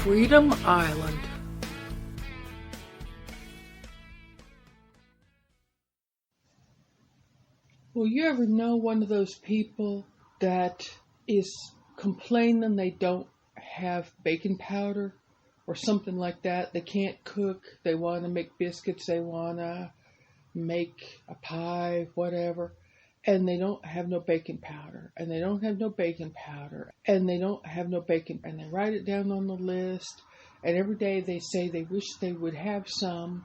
Freedom Island. Well, you ever know one of those people that is complaining they don't have baking powder or something like that? They can't cook, they want to make biscuits, they want to make a pie, whatever, and they don't have no baking powder, and they don't have no baking powder, and they don't have no baking, and they write it down on the list, and every day they say they wish they would have some.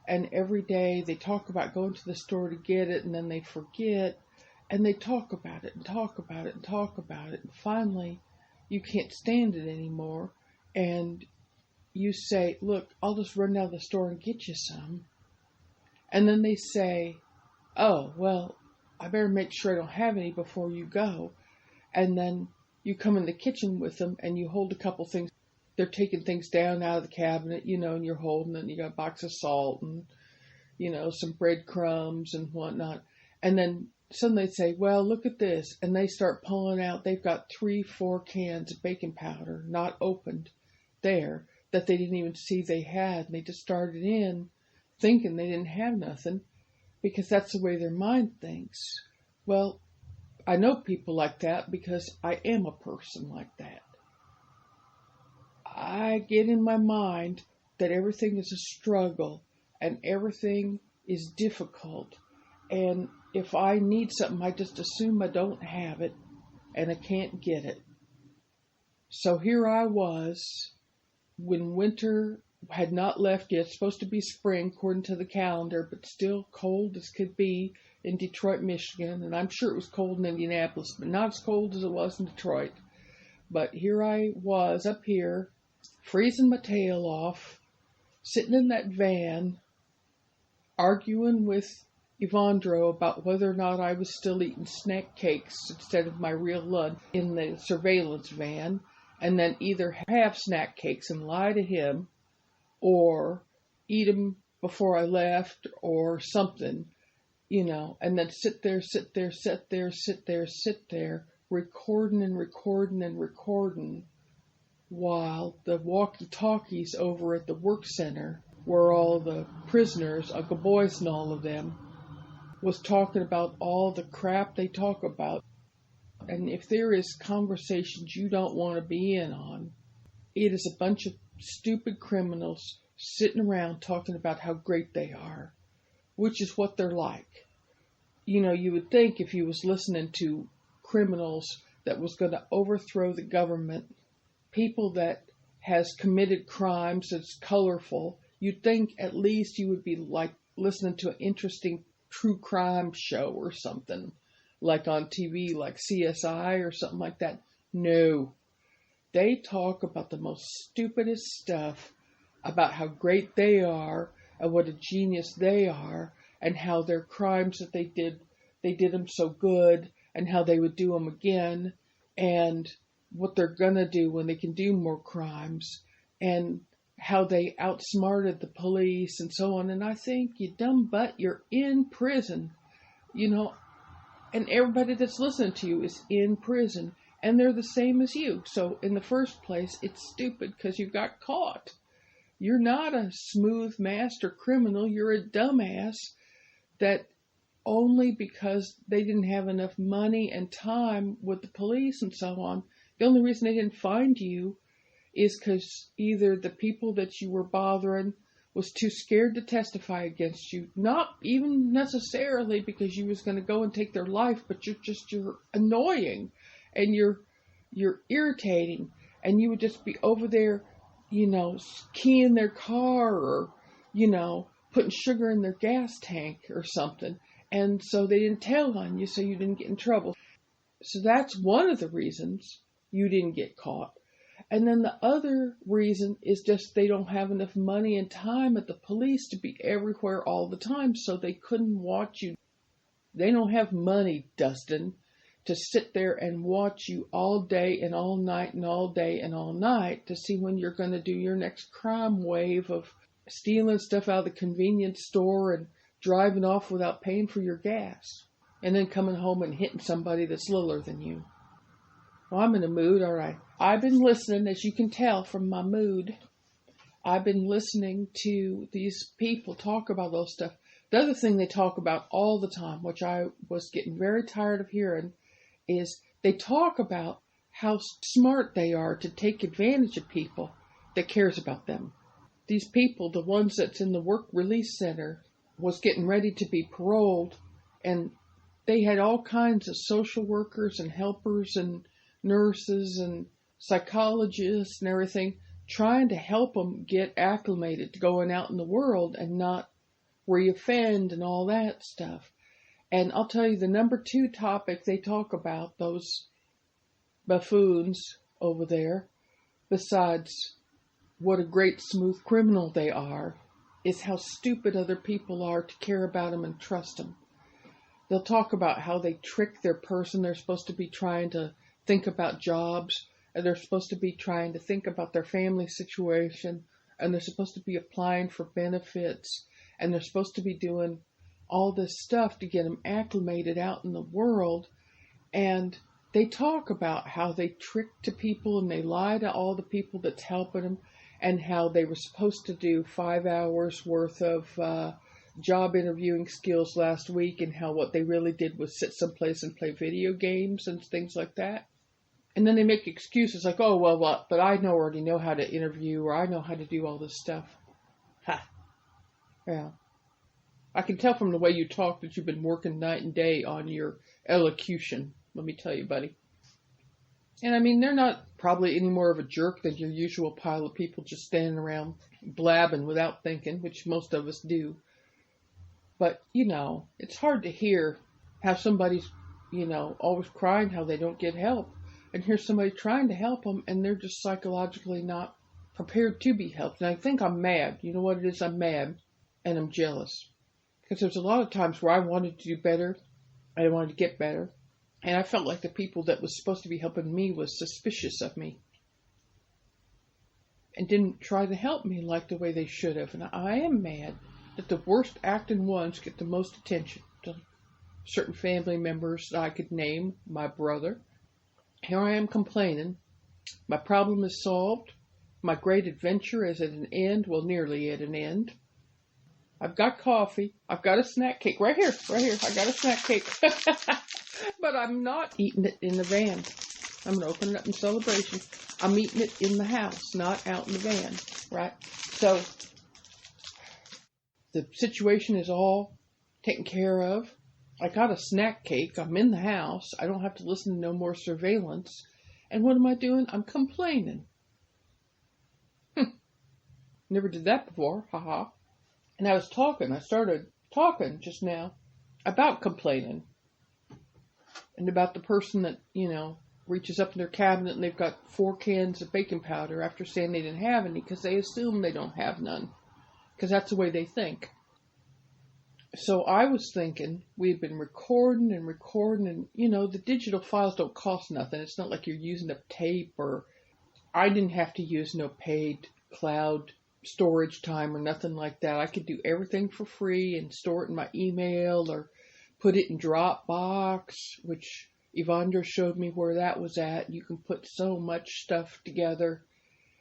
And every day they talk about going to the store to get it, and then they forget, and they talk about it and talk about it and talk about it. And finally, you can't stand it anymore. And you say, look, I'll just run down to the store and get you some. And then they say, oh, well, I better make sure I don't have any before you go. And then you come in the kitchen with them and you hold a couple things. They're taking things down out of the cabinet, and you're holding it, and you got a box of salt and, some breadcrumbs and whatnot. And then suddenly they say, well, look at this. And they start pulling out, they've got 3-4 cans of baking powder, not opened there, that they didn't even see they had. And they just started in thinking they didn't have nothing because that's the way their mind thinks. Well, I know people like that because I am a person like that. I get in my mind that everything is a struggle and everything is difficult. And if I need something, I just assume I don't have it and I can't get it. So here I was when winter had not left yet. It's supposed to be spring according to the calendar, but still cold as could be in Detroit, Michigan. And I'm sure it was cold in Indianapolis, but not as cold as it was in Detroit. But here I was up here, freezing my tail off, sitting in that van, arguing with Evandro about whether or not I was still eating snack cakes instead of my real lunch in the surveillance van, and then either have snack cakes and lie to him, or eat them before I left, or something, and then sit there, recording and recording and recording, while the walkie-talkies over at the work center, where all the prisoners, Uncle Boys and all of them, was talking about all the crap they talk about. And if there is conversations you don't want to be in on, it is a bunch of stupid criminals sitting around talking about how great they are, which is what they're like. You would think if you was listening to criminals that was going to overthrow the government, people that has committed crimes that's colorful, you'd think at least you would be like listening to an interesting true crime show or something, like on TV, like CSI or something like that. No. They talk about the most stupidest stuff, about how great they are and what a genius they are, and how their crimes that they did them so good, and how they would do them again, and what they're going to do when they can do more crimes, and how they outsmarted the police and so on. And I think, you dumb butt, you're in prison, and everybody that's listening to you is in prison, and they're the same as you. So in the first place, it's stupid because you got caught. You're not a smooth master criminal. You're a dumbass that only because they didn't have enough money and time with the police and so on, the only reason they didn't find you is because either the people that you were bothering was too scared to testify against you, not even necessarily because you was going to go and take their life, but you're annoying and you're irritating, and you would just be over there, keying their car or, putting sugar in their gas tank or something. And so they didn't tell on you, so you didn't get in trouble. So that's one of the reasons you didn't get caught. And then the other reason is just they don't have enough money and time at the police to be everywhere all the time, so they couldn't watch you. They don't have money, Dustin, to sit there and watch you all day and all night and all day and all night to see when you're going to do your next crime wave of stealing stuff out of the convenience store and driving off without paying for your gas, and then coming home and hitting somebody that's littler than you. Well, I'm in a mood, all right. I've been listening, as you can tell from my mood. I've been listening to these people talk about those stuff. The other thing they talk about all the time, which I was getting very tired of hearing, is they talk about how smart they are to take advantage of people that cares about them. These people, the ones that's in the work release center, was getting ready to be paroled, and they had all kinds of social workers and helpers and nurses and psychologists and everything trying to help them get acclimated to going out in the world and not reoffend and all that stuff. And I'll tell you, the number 2 topic they talk about, those buffoons over there, besides what a great smooth criminal they are, is how stupid other people are to care about them and trust them. They'll talk about how they trick their person. They're supposed to be trying to think about jobs, and they're supposed to be trying to think about their family situation, and they're supposed to be applying for benefits, and they're supposed to be doing all this stuff to get them acclimated out in the world. And they talk about how they trick to people and they lie to all the people that's helping them, and how they were supposed to do 5 hours worth of job interviewing skills last week, and how what they really did was sit someplace and play video games and things like that. And then they make excuses like, oh, well, what? But I already know how to interview, or I know how to do all this stuff. Ha. Yeah. I can tell from the way you talk that you've been working night and day on your elocution. Let me tell you, buddy. And I mean, they're not probably any more of a jerk than your usual pile of people just standing around blabbing without thinking, which most of us do. But, it's hard to hear how somebody's, always crying how they don't get help. And here's somebody trying to help them, and they're just psychologically not prepared to be helped. And I think I'm mad. You know what it is? I'm mad, and I'm jealous. Because there's a lot of times where I wanted to do better, I wanted to get better, and I felt like the people that was supposed to be helping me was suspicious of me and didn't try to help me like the way they should have. And I am mad that the worst acting ones get the most attention. To certain family members that I could name, my brother. Here I am complaining. My problem is solved. My great adventure is at an end, well, nearly at an end. I've got coffee. I've got a snack cake. Right here. I got a snack cake. But I'm not eating it in the van. I'm going to open it up in celebration. I'm eating it in the house, not out in the van, right? So the situation is all taken care of. I got a snack cake. I'm in the house. I don't have to listen to no more surveillance. And what am I doing? I'm complaining. Never did that before. Haha. And I started talking just now about complaining. And about the person that, reaches up in their cabinet and they've got 4 cans of baking powder after saying they didn't have any because they assume they don't have none. Because that's the way they think. So I was thinking we've been recording and, the digital files don't cost nothing. It's not like you're using up tape, or I didn't have to use no paid cloud storage time or nothing like that. I could do everything for free and store it in my email or put it in Dropbox, which Evander showed me where that was at. You can put so much stuff together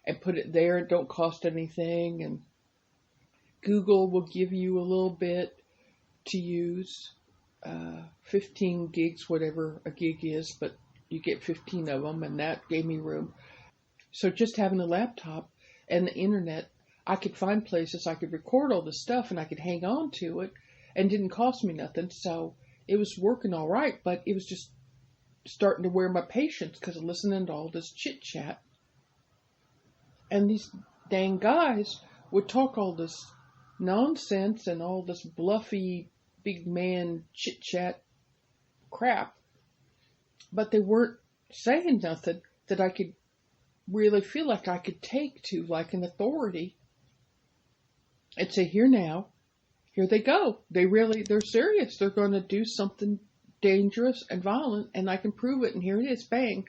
and put it there. It don't cost anything. And Google will give you a little bit to use, 15 gigs, whatever a gig is, but you get 15 of them, and that gave me room. So just having a laptop and the internet, I could find places I could record all this stuff and I could hang on to it, and it didn't cost me nothing. So it was working all right, but it was just starting to wear my patience because of listening to all this chit chat. And these dang guys would talk all this nonsense and all this bluffy big man chit chat crap, but they weren't saying nothing that I could really feel like I could take to like an authority and say, here now, here they go. They're serious. They're going to do something dangerous and violent, and I can prove it, and here it is, bang.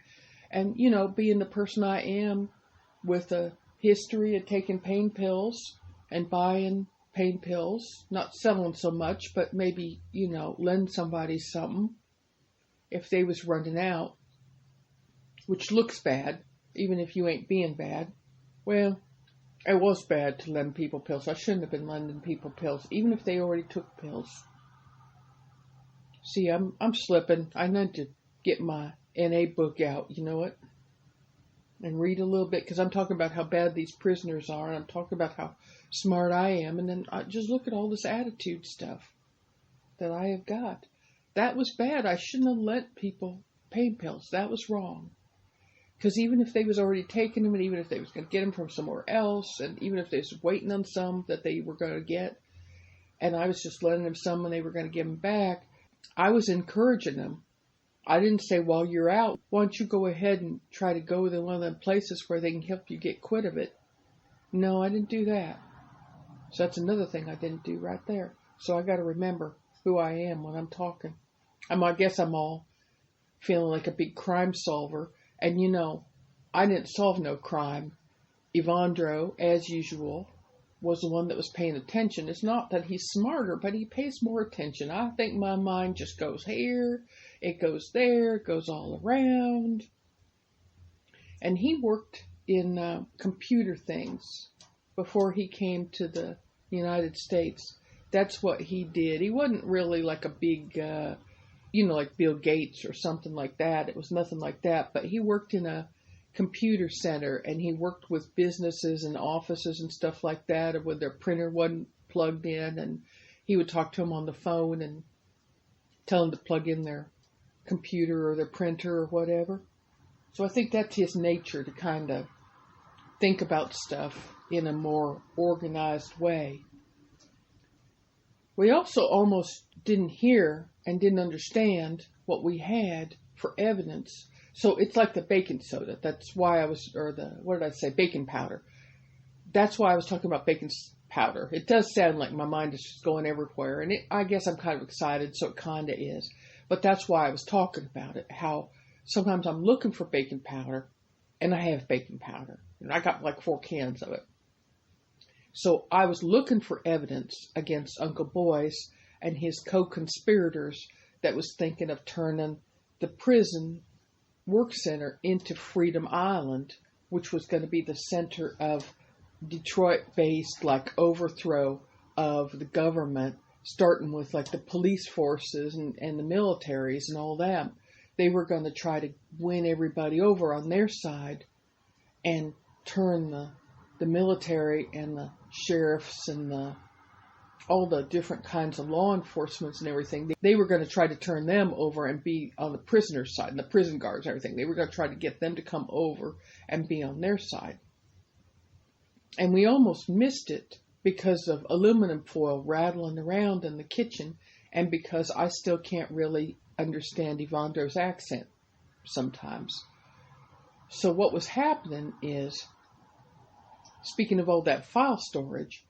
And, being the person I am with a history of taking pain pills and buying pain pills, not selling so much, but maybe, lend somebody something if they was running out. which looks bad, even if you ain't being bad. Well, it was bad to lend people pills. I shouldn't have been lending people pills, even if they already took pills. See, I'm slipping. I need to get my NA book out, you know it, and read a little bit, because I'm talking about how bad these prisoners are, and I'm talking about how smart I am, and then I just look at all this attitude stuff that I have got. That was bad. I shouldn't have lent people pain pills. That was wrong. Because even if they was already taking them, and even if they was going to get them from somewhere else, and even if they was waiting on some that they were going to get, and I was just lending them some and they were going to give them back, I was encouraging them. I didn't say, while you're out, why don't you go ahead and try to go to one of them places where they can help you get quit of it. No, I didn't do that. So that's another thing I didn't do right there. So I got to remember who I am when I'm talking. I guess I'm all feeling like a big crime solver. And you know, I didn't solve no crime. Evandro, as usual, was the one that was paying attention. It's not that he's smarter, but he pays more attention. I think my mind just goes here, it goes there, it goes all around. And he worked in computer things before he came to the United States. That's what he did. He wasn't really like a big, like Bill Gates or something like that. It was nothing like that. But he worked in a computer center, and he worked with businesses and offices and stuff like that, where their printer wasn't plugged in, and he would talk to them on the phone and tell them to plug in their computer or their printer or whatever. So I think that's his nature, to kind of think about stuff in a more organized way. We also almost didn't hear and didn't understand what we had for evidence. So it's like the baking soda. That's why baking powder. That's why I was talking about baking powder. It does sound like my mind is just going everywhere, and I guess I'm kind of excited, so it kind of is. But that's why I was talking about it, how sometimes I'm looking for baking powder, and I have baking powder. And I got like 4 cans of it. So I was looking for evidence against Uncle Boyce and his co-conspirators that was thinking of turning the prison work center into Freedom Island, which was going to be the center of Detroit-based like overthrow of the government, starting with like the police forces and the militaries and all that. They were going to try to win everybody over on their side and turn the military and the sheriffs and all the different kinds of law enforcement and everything. They were going to try to turn them over and be on the prisoner's side, and the prison guards and everything. They were going to try to get them to come over and be on their side. And we almost missed it because of aluminum foil rattling around in the kitchen, and because I still can't really understand Evandro's accent sometimes. So what was happening is, speaking of all that file storage,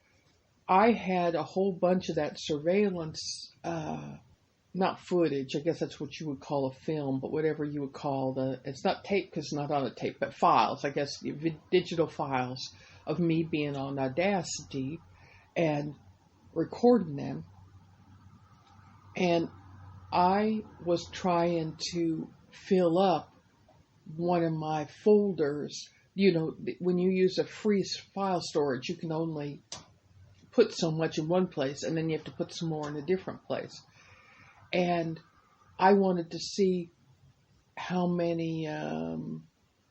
I had a whole bunch of that surveillance, not footage, I guess that's what you would call a film, but whatever you would call it's not tape because it's not on a tape, but files, I guess, digital files of me being on Audacity and recording them. And I was trying to fill up one of my folders. You know, when you use a free file storage, you can only put so much in one place, and then you have to put some more in a different place. And I wanted to see how many,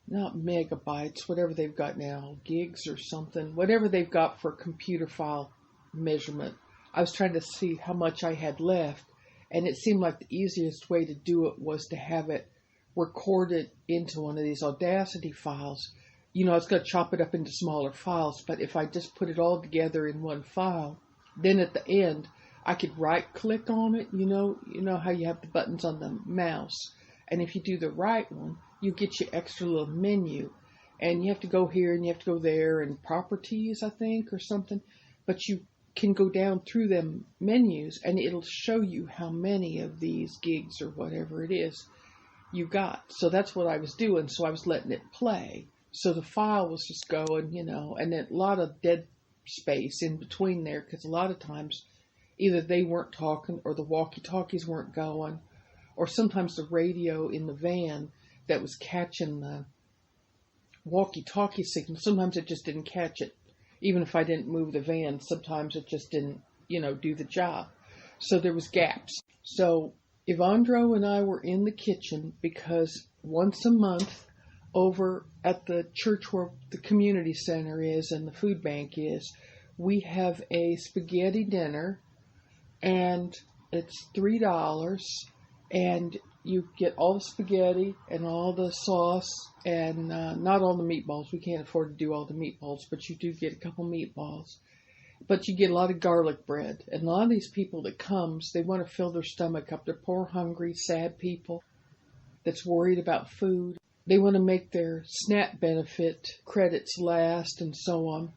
not megabytes, whatever they've got now, gigs or something, whatever they've got for computer file measurement. I was trying to see how much I had left, and it seemed like the easiest way to do it was to have it recorded into one of these Audacity files. You know, I was going to chop it up into smaller files, but if I just put it all together in one file, then at the end, I could right-click on it. You know how you have the buttons on the mouse. And if you do the right one, you get your extra little menu. And you have to go here and you have to go there and properties, I think, or something. But you can go down through them menus and it'll show you how many of these gigs or whatever it is you got. So that's what I was doing. So I was letting it play. So the file was just going, and then a lot of dead space in between there, because a lot of times either they weren't talking or the walkie-talkies weren't going, or sometimes the radio in the van that was catching the walkie-talkie signal. Sometimes it just didn't catch it. Even if I didn't move the van, sometimes it just didn't, do the job. So there was gaps. So Evandro and I were in the kitchen because once a month over at the church where the community center is and the food bank is, we have a spaghetti dinner, and it's $3, and you get all the spaghetti and all the sauce and not all the meatballs. We can't afford to do all the meatballs, but you do get a couple meatballs. But you get a lot of garlic bread. And a lot of these people that comes, they want to fill their stomach up. They're poor, hungry, sad people that's worried about food. They want to make their SNAP benefit credits last and so on.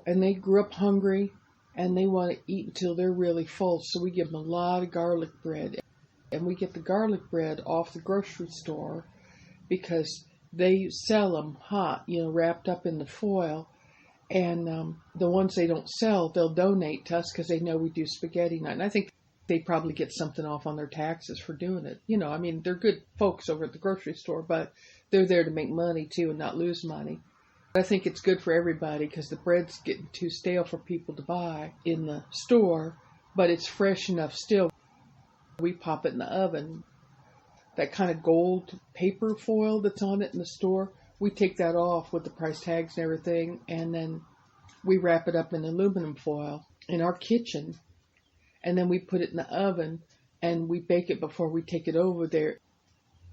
And they grew up hungry and they want to eat until they're really full. So we give them a lot of garlic bread. And we get the garlic bread off the grocery store because they sell them hot, wrapped up in the foil. And the ones they don't sell, they'll donate to us because they know we do spaghetti night. And I think they probably get something off on their taxes for doing it. They're good folks over at the grocery store, but they're there to make money too and not lose money. I think it's good for everybody because the bread's getting too stale for people to buy in the store, but it's fresh enough still. We pop it in the oven. That kind of gold paper foil that's on it in the store, we take that off with the price tags and everything, and then we wrap it up in aluminum foil in our kitchen, and then we put it in the oven, and we bake it before we take it over there,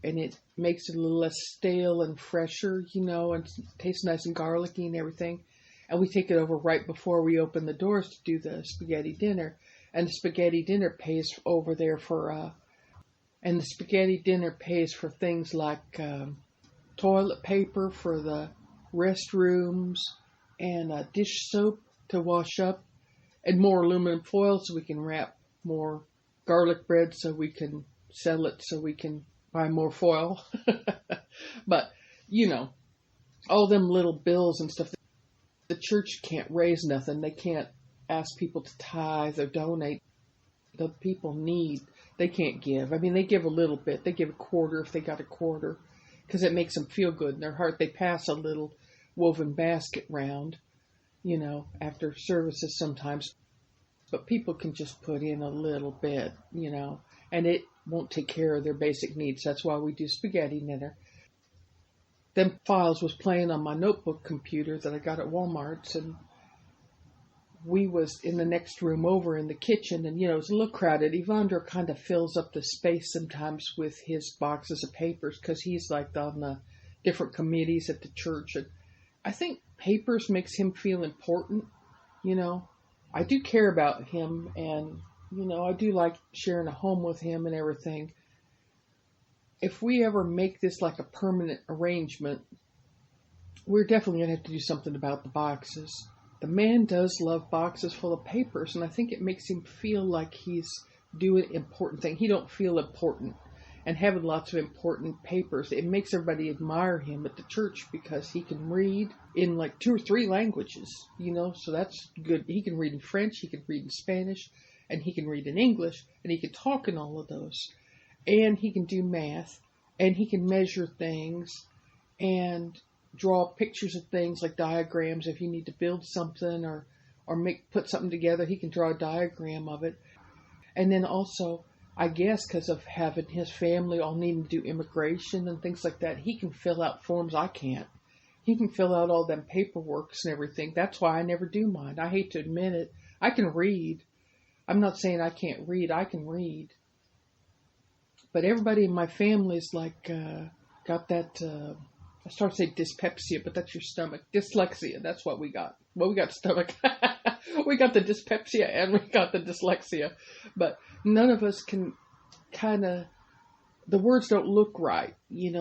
and it makes it a little less stale and fresher, and it tastes nice and garlicky and everything, and we take it over right before we open the doors to do the spaghetti dinner, and the spaghetti dinner pays over there for, things like, toilet paper for the restrooms and dish soap to wash up and more aluminum foil so we can wrap more garlic bread so we can sell it so we can buy more foil. But, all them little bills and stuff, the church can't raise nothing. They can't ask people to tithe or donate. The people need, they can't give. They give a little bit. They give a quarter if they got a quarter, because it makes them feel good in their heart. They pass a little woven basket round, after services sometimes. But people can just put in a little bit, and it won't take care of their basic needs. That's why we do spaghetti dinner. Them files was playing on my notebook computer that I got at Walmart's, and we was in the next room over in the kitchen, and, it was a little crowded. Evandro kind of fills up the space sometimes with his boxes of papers because he's like on the different committees at the church. And I think papers makes him feel important, I do care about him, and, I do like sharing a home with him and everything. If we ever make this like a permanent arrangement, we're definitely going to have to do something about the boxes. The man does love boxes full of papers, and I think it makes him feel like he's doing important things. He don't feel important, and having lots of important papers, it makes everybody admire him at the church because he can read in like 2 or 3 languages, so that's good. He can read in French, he can read in Spanish, and he can read in English, and he can talk in all of those, and he can do math, and he can measure things, and draw pictures of things like diagrams. If you need to build something or put something together, he can draw a diagram of it. And then also, I guess because of having his family all needing to do immigration and things like that, he can fill out forms I can't. He can fill out all them paperworks and everything. That's why I never do mine. I hate to admit it. I can read. I'm not saying I can't read. I can read. But everybody in my family is like, got that, I started to say dyspepsia, but that's your stomach. Dyslexia, that's what we got. Well, we got stomach. We got the dyspepsia and we got the dyslexia. But none of us can the words don't look right.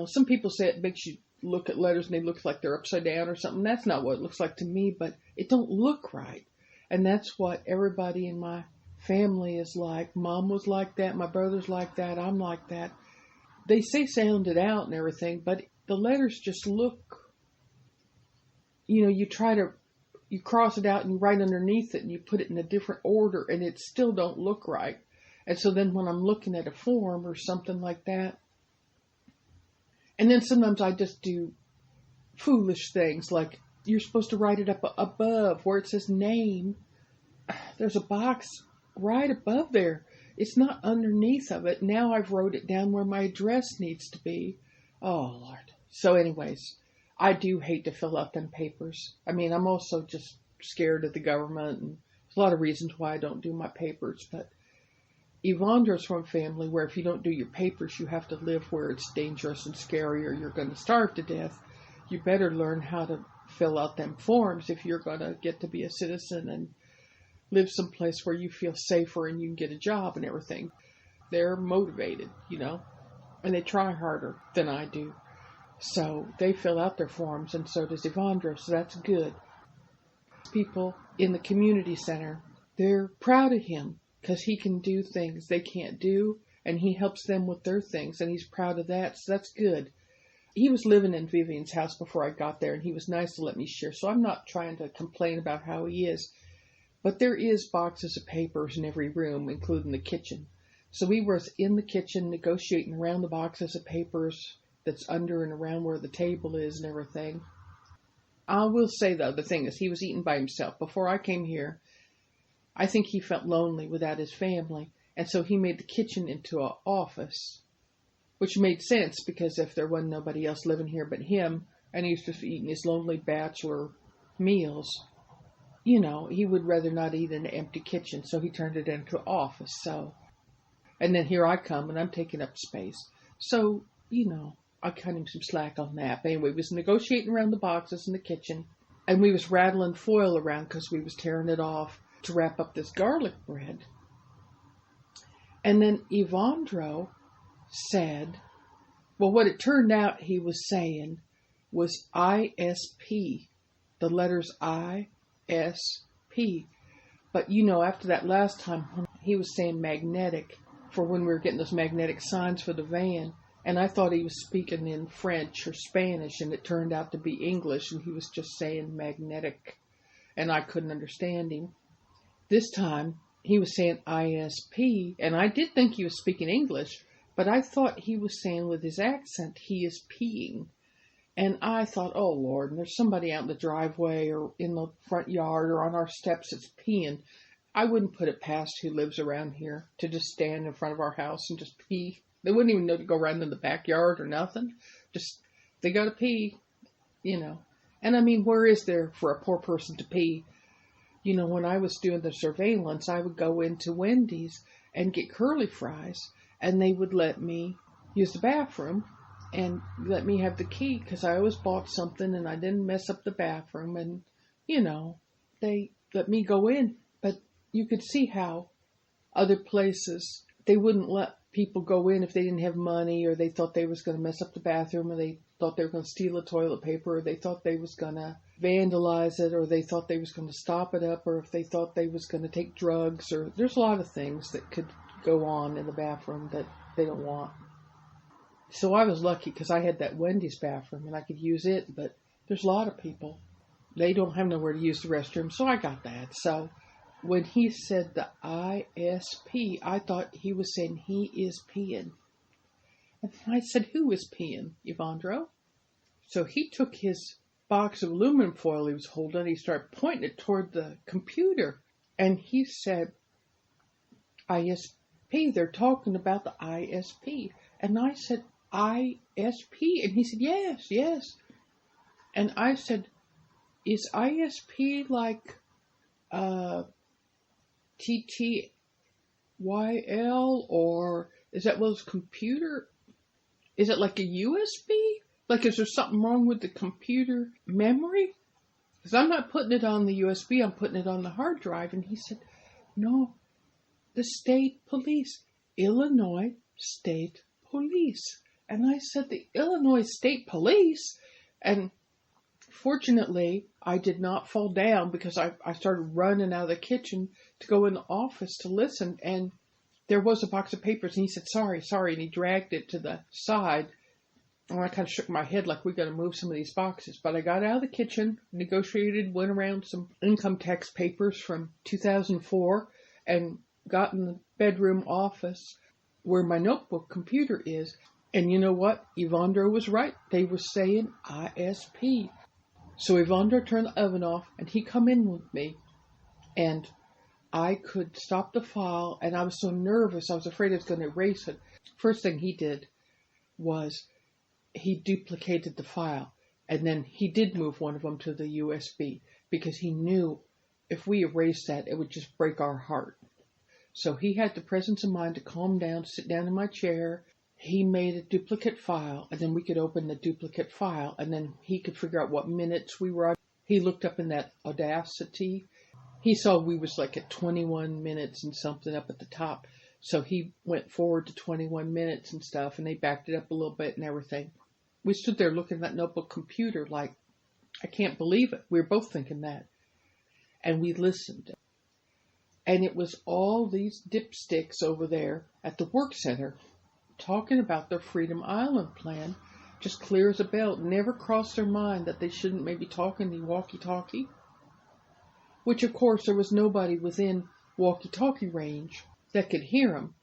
Some people say it makes you look at letters and they look like they're upside down or something. That's not what it looks like to me, but it don't look right. And that's what everybody in my family is like. Mom was like that. My brother's like that. I'm like that. They say sound it out and everything, but the letters just look, you cross it out and you write underneath it and you put it in a different order and it still don't look right. And so then when I'm looking at a form or something like that, And then sometimes I just do foolish things, like you're supposed to write it up above where it says name. There's a box right above there. It's not underneath of it. Now I've wrote it down where my address needs to be. Oh, Lord. So anyways, I do hate to fill out them papers. I mean, I'm also just scared of the government, and there's a lot of reasons why I don't do my papers, but Yvonne's from a family where if you don't do your papers, you have to live where it's dangerous and scary or you're going to starve to death. You better learn how to fill out them forms if you're going to get to be a citizen and live someplace where you feel safer and you can get a job and everything. They're motivated, and they try harder than I do. So they fill out their forms, and so does Yvonne, so that's good. People in the community center, they're proud of him because he can do things they can't do, and he helps them with their things, and he's proud of that, so that's good. He was living in Vivian's house before I got there, and he was nice to let me share, so I'm not trying to complain about how he is. But there is boxes of papers in every room, including the kitchen. So we were in the kitchen negotiating around the boxes of papers that's under and around where the table is and everything. I will say, though, the thing is, he was eating by himself. Before I came here, I think he felt lonely without his family, and so he made the kitchen into an office, which made sense because if there wasn't nobody else living here but him, and he was just eating his lonely bachelor meals, he would rather not eat in an empty kitchen, so he turned it into an office. And then here I come, and I'm taking up space. So, I cut him some slack on that. But anyway, we was negotiating around the boxes in the kitchen, and we was rattling foil around because we was tearing it off to wrap up this garlic bread. And then Yvonne said, well, what it turned out he was saying was ISP, the letters ISP. But, after that last time, he was saying magnetic for when we were getting those magnetic signs for the van. And I thought he was speaking in French or Spanish, and it turned out to be English, and he was just saying magnetic, and I couldn't understand him. This time, he was saying ISP, and I did think he was speaking English, but I thought he was saying with his accent, he is peeing. And I thought, oh, Lord, and there's somebody out in the driveway or in the front yard or on our steps that's peeing. I wouldn't put it past who lives around here to just stand in front of our house and just pee. They wouldn't even know to go around in the backyard or nothing. Just, they got to pee, And I mean, where is there for a poor person to pee? When I was doing the surveillance, I would go into Wendy's and get curly fries, and they would let me use the bathroom and let me have the key because I always bought something and I didn't mess up the bathroom, and, they let me go in. But you could see how other places, they wouldn't let people go in if they didn't have money, or they thought they was going to mess up the bathroom, or they thought they were going to steal the toilet paper, or they thought they was going to vandalize it, or they thought they was going to stop it up, or if they thought they was going to take drugs, or there's a lot of things that could go on in the bathroom that they don't want. So I was lucky because I had that Wendy's bathroom and I could use it, but there's a lot of people, they don't have nowhere to use the restroom, so I got that. So when he said the ISP, I thought he was saying he is peeing. And I said, who is peeing, Yvonne? So he took his box of aluminum foil he was holding, and he started pointing it toward the computer. And he said, ISP, they're talking about the ISP. And I said, ISP? And he said, yes. And I said, is ISP like TTYL, or is that Will's computer? Is it like a USB? Like, is there something wrong with the computer memory? Because I'm not putting it on the USB, I'm putting it on the hard drive. And he said, no, the state police, Illinois State Police. And I said, the Illinois State Police? And fortunately, I did not fall down because I started running out of the kitchen to go in the office to listen. And there was a box of papers, and he said, sorry. And he dragged it to the side. And I kind of shook my head like, we got to move some of these boxes. But I got out of the kitchen, negotiated, went around some income tax papers from 2004, and got in the bedroom office where my notebook computer is. And you know what? Yvondre was right. They were saying ISP. So Yvondre turned the oven off, and he come in with me, and I could stop the file, and I was so nervous. I was afraid I was going to erase it. First thing he did was he duplicated the file, and then he did move one of them to the USB because he knew if we erased that, it would just break our heart. So he had the presence of mind to calm down, sit down in my chair. He made a duplicate file, and then we could open the duplicate file, and then he could figure out what minutes we were on. He looked up in that Audacity. He saw we was like at 21 minutes and something up at the top. So he went forward to 21 minutes and stuff, and they backed it up a little bit and everything. We stood there looking at that notebook computer like, I can't believe it. We were both thinking that. And we listened. And it was all these dipsticks over there at the work center talking about their Freedom Island plan, just clear as a bell. It never crossed their mind that they shouldn't maybe talk in the walkie-talkie. Which, of course, there was nobody within walkie-talkie range that could hear them.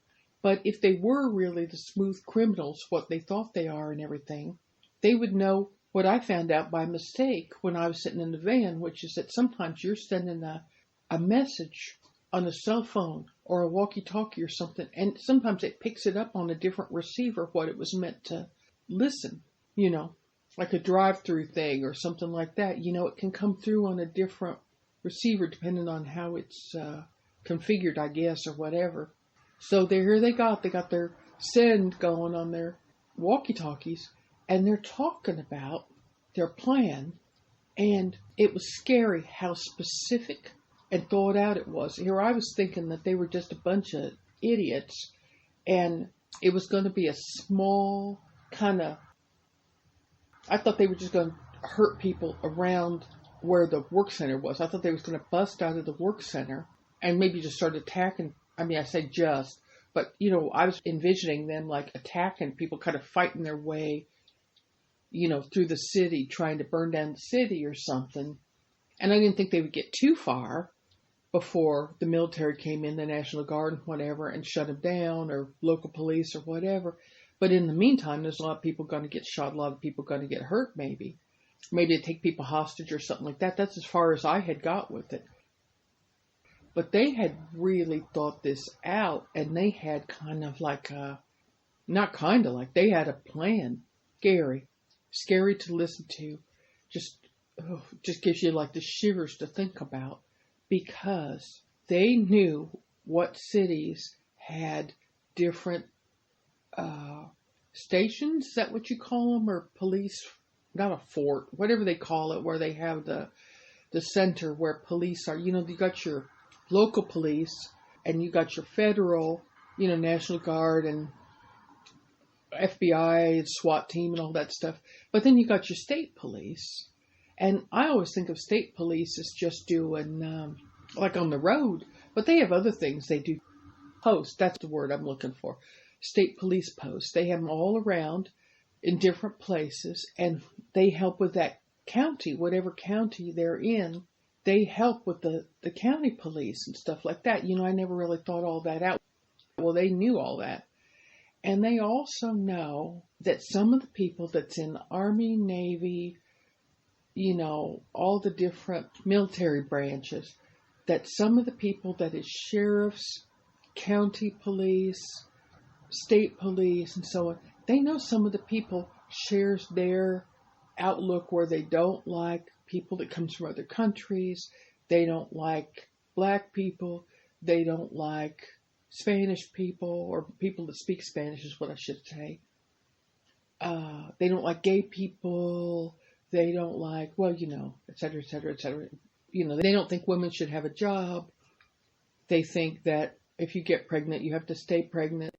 But if they were really the smooth criminals, what they thought they are and everything, they would know what I found out by mistake when I was sitting in the van, which is that sometimes you're sending a message on a cell phone or a walkie-talkie or something, and sometimes it picks it up on a different receiver what it was meant to listen, like a drive-through thing or something like that. It can come through on a different receiver depending on how it's configured, I guess, or whatever. So here they got their send going on their walkie-talkies, and they're talking about their plan, and it was scary how specific and thought out it was. Here I was thinking that they were just a bunch of idiots, and it was going to be a small kind of, I thought they were just going to hurt people around where the work center was. I thought they was going to bust out of the work center and maybe just start attacking. I mean, I say just, but I was envisioning them like attacking people, kind of fighting their way, through the city, trying to burn down the city or something. And I didn't think they would get too far before the military came in, the National Guard and whatever, and shut them down, or local police or whatever. But in the meantime, there's a lot of people going to get shot, a lot of people going to get hurt maybe. Maybe they take people hostage or something like that. That's as far as I had got with it. But they had really thought this out, and they had kind of like they had a plan. Scary to listen to. Just gives you like the shivers to think about, because they knew what cities had different stations. Is that what you call them? Or police, not a fort, whatever they call it, where they have the center where police are. You got your local police, and you got your federal, National Guard and FBI and SWAT team and all that stuff. But then you got your state police. And I always think of state police as just doing, like on the road. But they have other things they do. Posts, that's the word I'm looking for. State police posts. They have them all around in different places. And they help with that county, whatever county they're in. They help with the county police and stuff like that. I never really thought all that out. Well, they knew all that. And they also know that some of the people that's in the Army, Navy, all the different military branches, that some of the people that is sheriffs, county police, state police, and so on, they know some of the people shares their outlook where they don't like people that comes from other countries, they don't like black people, they don't like Spanish people, or people that speak Spanish is what I should say. They don't like gay people. They don't like, et cetera, et cetera, et cetera. They don't think women should have a job. They think that if you get pregnant, you have to stay pregnant.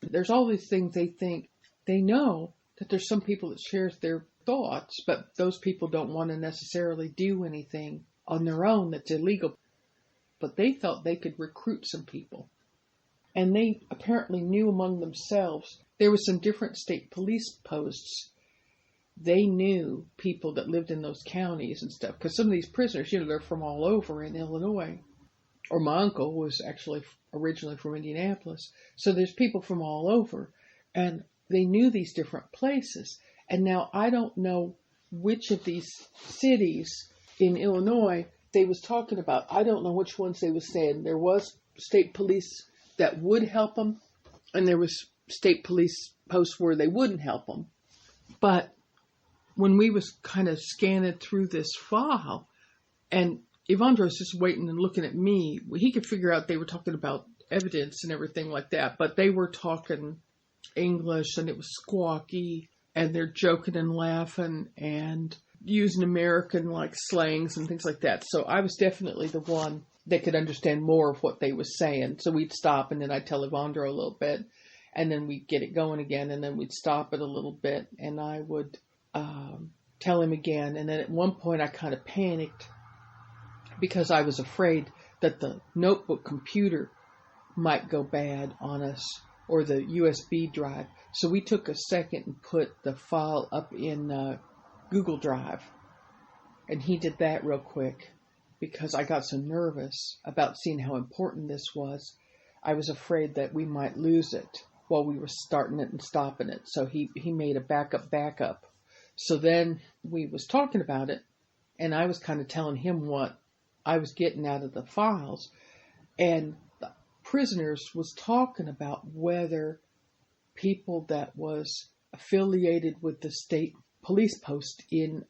There's all these things they think. They know that there's some people that shares their thoughts, but those people don't want to necessarily do anything on their own that's illegal. But they thought they could recruit some people. And they apparently knew among themselves, there were some different state police posts. They knew people that lived in those counties and stuff. Because some of these prisoners, they're from all over in Illinois. Or my uncle was actually originally from Indianapolis. So there's people from all over. And they knew these different places. And now I don't know which of these cities in Illinois they was talking about. I don't know which ones they was saying. There was state police that would help them, and there was state police posts where they wouldn't help them. But when we was kind of scanning through this file, and Evandro's just waiting and looking at me, he could figure out they were talking about evidence and everything like that, but they were talking English, and it was squawky, and they're joking and laughing and using American like slangs and things like that. So I was definitely the one that could understand more of what they was saying. So we'd stop, and then I'd tell Evandro a little bit, and then we'd get it going again, and then we'd stop it a little bit, and I would tell him again. And then at one point I kind of panicked because I was afraid that the notebook computer might go bad on us, or the USB drive. So we took a second and put the file up in Google Drive. And he did that real quick because I got so nervous about seeing how important this was. I was afraid that we might lose it while we were starting it and stopping it. So he made a backup. So then we was talking about it, and I was kind of telling him what I was getting out of the files. And the prisoners was talking about whether people that was affiliated with the state police post in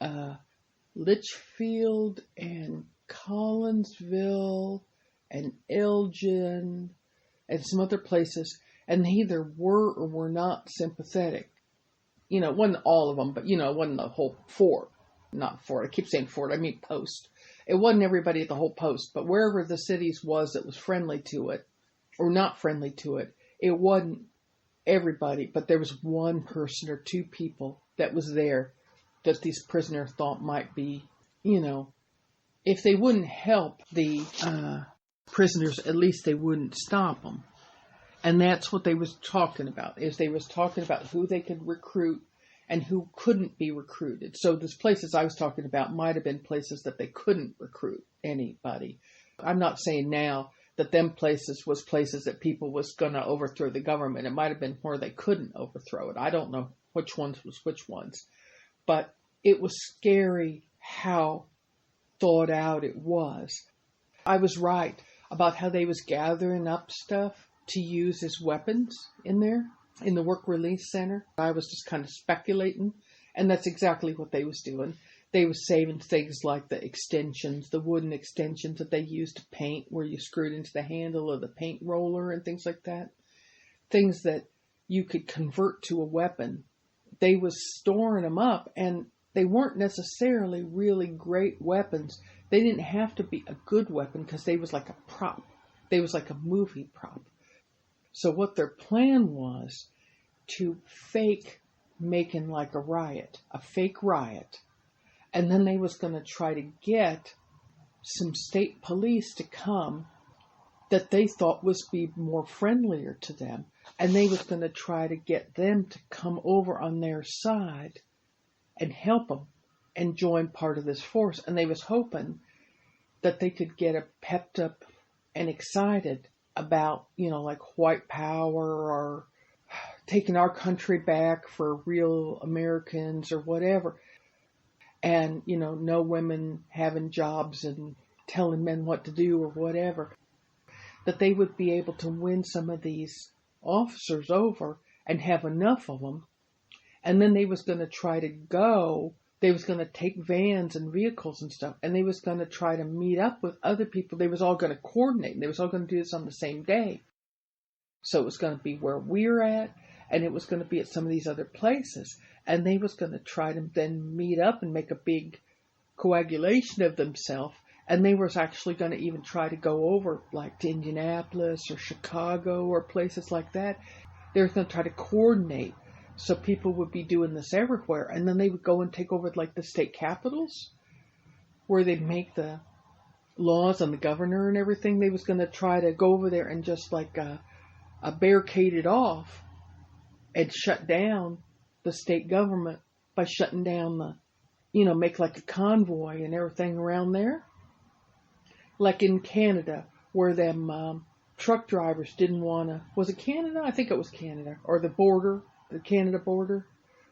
Litchfield and Collinsville and Elgin and some other places, and they either were or were not sympathetic. You know, it wasn't all of them, but, you know, it wasn't the whole fort. Not fort. I keep saying fort. I mean post. It wasn't everybody at the whole post, but wherever the cities was that was friendly to it or not friendly to it, it wasn't everybody, but there was one person or two people that was there that these prisoners thought might be, you know, if they wouldn't help the prisoners, at least they wouldn't stop them. And that's what they was talking about, is they was talking about who they could recruit and who couldn't be recruited. So those places I was talking about might have been places that they couldn't recruit anybody. I'm not saying now that them places was places that people was going to overthrow the government. It might have been where they couldn't overthrow it. I don't know which ones was which ones. But it was scary how thought out it was. I was right about how they was gathering up stuff to use as weapons in there, in the work release center. I was just kind of speculating, and that's exactly what they was doing. They was saving things like the extensions, the wooden extensions that they used to paint, where you screwed into the handle of the paint roller and things like that. Things that you could convert to a weapon. They was storing them up, and they weren't necessarily really great weapons. They didn't have to be a good weapon because they was like a prop. They was like a movie prop. So what their plan was to fake making like a riot, a fake riot. And then they was going to try to get some state police to come that they thought was be more friendlier to them. And they was going to try to get them to come over on their side and help them and join part of this force. And they was hoping that they could get pepped up and excited about, you know, like white power or taking our country back for real Americans or whatever. And, you know, no women having jobs and telling men what to do or whatever. That they would be able to win some of these officers over and have enough of them. And then they was going to try to go, they was going to take vans and vehicles and stuff, and they was going to try to meet up with other people. They was all going to coordinate. They was all going to do this on the same day. So it was going to be where we're at, and it was going to be at some of these other places. And they was going to try to then meet up and make a big coagulation of themselves. And they was actually going to even try to go over like to Indianapolis or Chicago or places like that. They were going to try to coordinate so people would be doing this everywhere. And then they would go and take over like the state capitals where they'd make the laws on the governor and everything. They was going to try to go over there and just like barricade it off and shut down the state government by shutting down the, you know, make like a convoy and everything around there. Like in Canada, where them truck drivers didn't want to, was it Canada? I think it was Canada, or the border, the Canada border,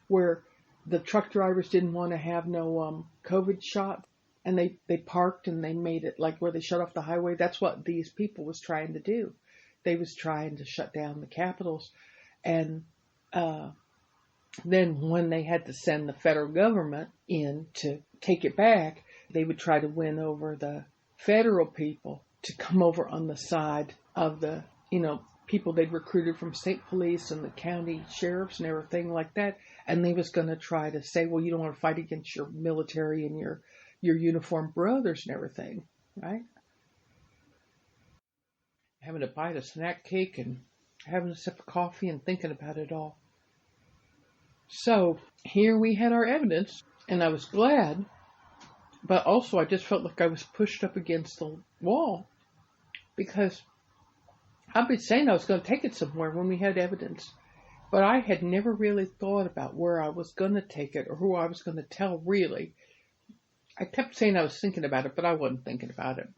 where the truck drivers didn't want to have no COVID shot, and they parked and they made it like where they shut off the highway. That's what these people was trying to do. They was trying to shut down the capitals, and then when they had to send the federal government in to take it back, they would try to win over the federal people to come over on the side of the, people they'd recruited from state police and the county sheriffs and everything like that. And they was going to try to say, well, you don't want to fight against your military and your uniformed brothers and everything, right? Having a bite of snack cake and having a sip of coffee and thinking about it all. So here we had our evidence, and I was glad, but also I just felt like I was pushed up against the wall, because I've been saying I was going to take it somewhere when we had evidence, but I had never really thought about where I was going to take it or who I was going to tell, really. I kept saying I was thinking about it, but I wasn't thinking about it.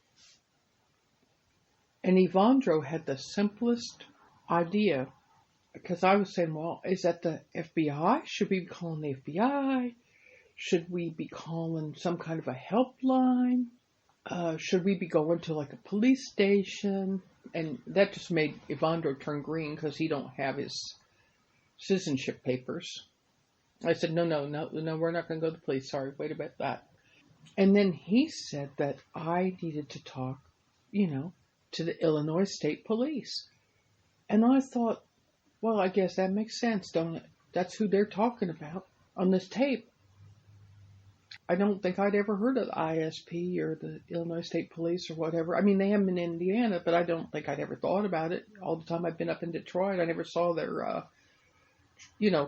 And Evandro had the simplest idea, because I was saying, well, is that the FBI? Should we be calling the FBI? Should we be calling some kind of a helpline? Should we be going to like a police station? And that just made Evandro turn green because he don't have his citizenship papers. I said, no, we're not going to go to the police. Sorry, wait about that. And then he said that I needed to talk, to the Illinois State Police. And I thought, well, I guess that makes sense, don't it? That's who they're talking about on this tape. I don't think I'd ever heard of the ISP or the Illinois State Police or whatever. I mean, they have them in Indiana, but I don't think I'd ever thought about it. All the time I've been up in Detroit, I never saw their,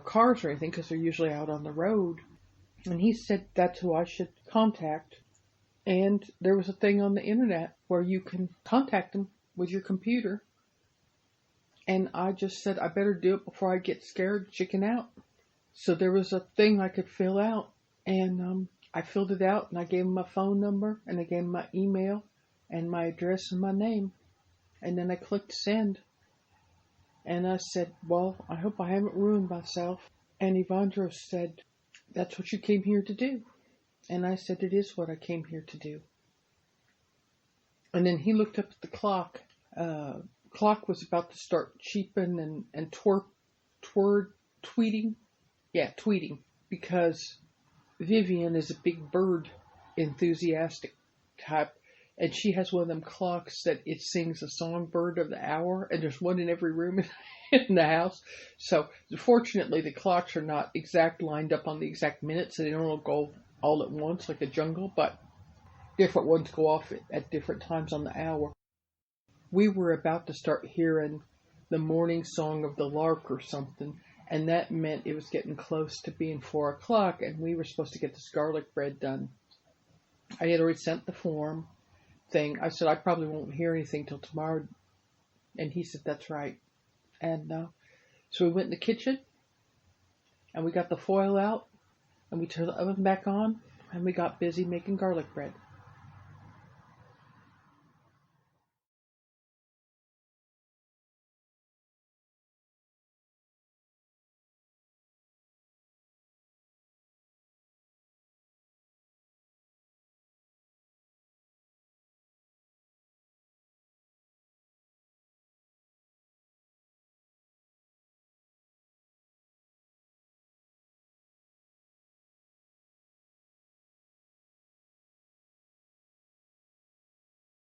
cars or anything, because they're usually out on the road. And he said that's who I should contact. And there was a thing on the internet where you can contact them with your computer. And I just said I better do it before I get scared, chicken out. So there was a thing I could fill out, and I filled it out, and I gave him my phone number, and I gave him my email, and my address and my name. And then I clicked send. And I said, well, I hope I haven't ruined myself. And Evandro said, that's what you came here to do. And I said, it is what I came here to do. And then he looked up at the clock. Clock was about to start cheeping and tweeting. Yeah, tweeting. Because Vivian is a big bird enthusiastic type. And she has one of them clocks that it sings a songbird of the hour. And there's one in every room in the house. So fortunately, the clocks are not lined up on the exact minute. So they don't all go all at once like a jungle. But different ones go off at different times on the hour. We were about to start hearing the morning song of the lark or something. And that meant it was getting close to being 4 o'clock. And we were supposed to get this garlic bread done. I had already sent the form thing. I said, I probably won't hear anything till tomorrow. And he said, that's right. And so we went in the kitchen. And we got the foil out. And we turned the oven back on. And we got busy making garlic bread.